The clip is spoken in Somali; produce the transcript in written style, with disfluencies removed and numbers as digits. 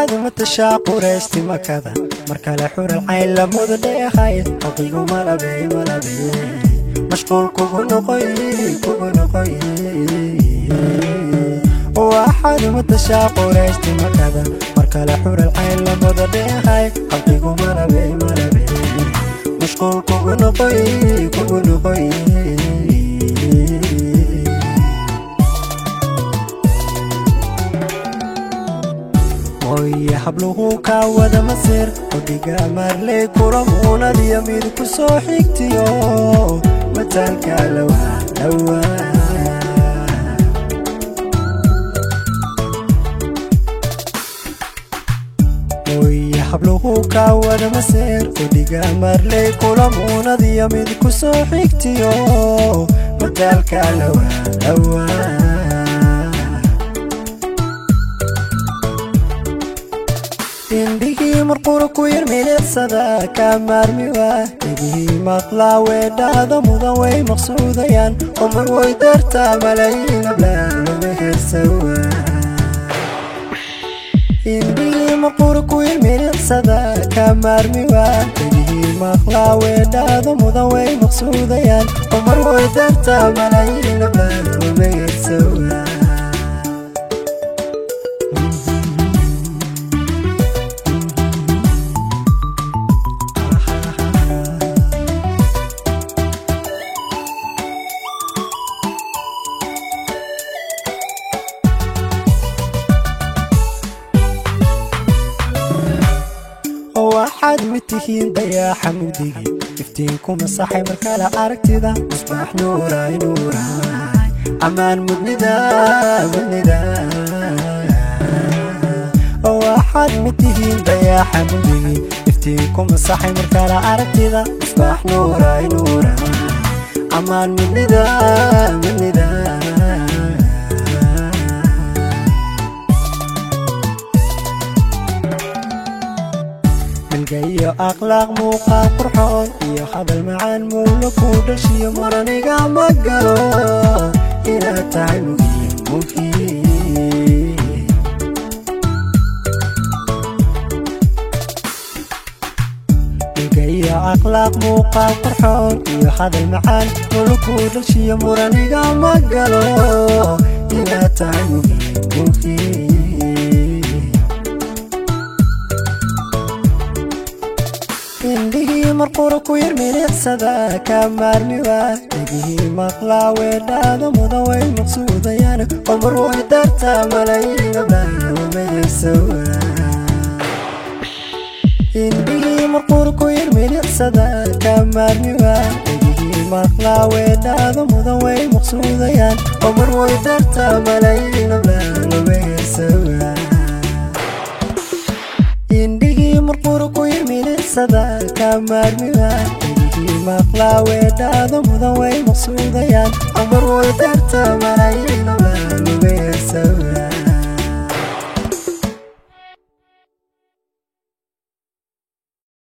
waxaad matashaquraysti makada markale xur alcayn la muddeehay haqiiqo malabay mashquul kugu noqoy waxaad matashaquraysti makada markale xur alcayn la muddeehay haqiiqo malabay mashquul kugu noqoy يا حبلوه كاودا مسير وديقا مارلي كورمونا دياميد كسو حيكتيو متالكا لوها يا حبلوه كاودا مسير وديقا مارلي كورمونا دياميد كسو حيكتيو متالكا لوها indhigii marqura ku yirmiidsada ka maarmiwa idii maqla weedada mudan way maqsuudayaan umar way darta malayn ablaan heesawa indhigii marqura ku yirmiidsada ka maarmiwa idii maqla weedada mudan way maqsuudayaan umar way darta malayn ablaan heesawa waxaad mitihiin dayaa xamuudigi iftiinkuma saxay markale aragtida misbaax nuuraay ammaan mudnida waxaad mitihiin dayaa xamuudigi iftiinkuma saxay markale aragtida misbaax nuuraay ammaan mudnida iyo akhlaaq muuqaal qurxoon iyo hadal macaan mowla ku dhashiyo maraniga ma galo inaad tahay muhiim iyo akhlaaq muuqaal qurxoon iyo hadal macaan mowla ku dhashiyo maraniga ma galo inaad tahay muhiim indhigii marqura ku yirmiidsada ka maarmiwa idii maqla weedada mudan way maqsuudayaan umar way darta malayn ablaan heesawa indhigii marqura ku yirmiidsada ka maarmiwa idii maqla weedada mudan way maqsuudayaan umar way darta malayn ablaan heesawa indhigii marqura ku yirmiidsada ka maarmiwa idii maqla weedada mudan way maqsuudayaan umar way darta malayn ablaan heesawa